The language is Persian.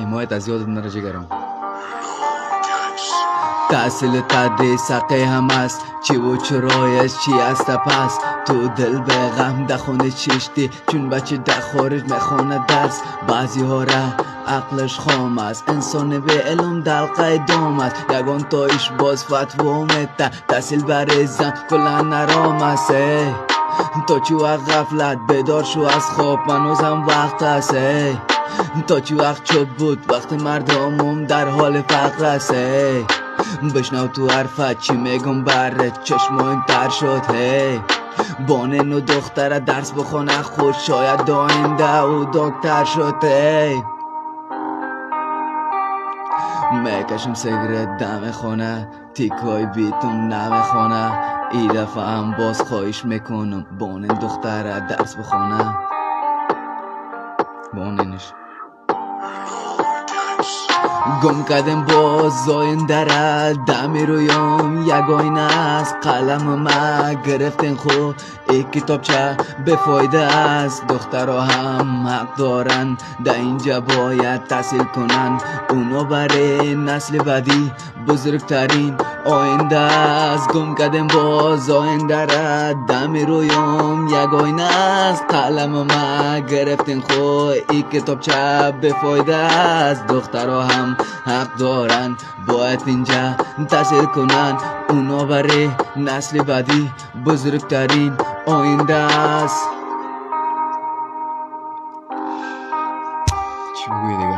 حمایت از یادت نره جگرم. تحصیل تدریس سقه هم است، چی و چرایش چی است پس تو دل به غم دخونه چشتی چون بچه در خارج میخونه درس. بعضی ها را عقلش خام است، انسان به علم دلقه دام است. یگان تایش باز فتوا میده، تحصیل برای زن کلا نرام است. تا چی وقت غفلت بیدار شو از خواب، منوزم وقت است. تا چی وقت چوب بود وقت مردمم در حال فقر است. بشنو تو حرفت چی میگم برت، چشمایم تر شد. بانن و دختر درس بخونه خود شاید داینده و دکتر شد. میکشم سیگرت دم خونه، تیکای بیتم نمیخونه. ای دفعه هم باز خواهش میکنم بانن دختر درس بخونه. باننش گم کردم باز آینده را دمی رویم یک آینه است. قلم ما گرفتن خو ای کتابچه بفایده است. دخترها هم حق دارن در اینجا باید تحصیل کنن، اونا برای نسل بعدی بزرگترین آینده است. گم کردم باز آینده را دمی رویم یک آینه است. قلم ما گرفتن خو ای کتابچه بفایده است. دخترها هم حق دارن باید اینجا تحصیل کنن، اونا برای نسل بعدی بزرگترین آینده است. چی بگوی دیگه؟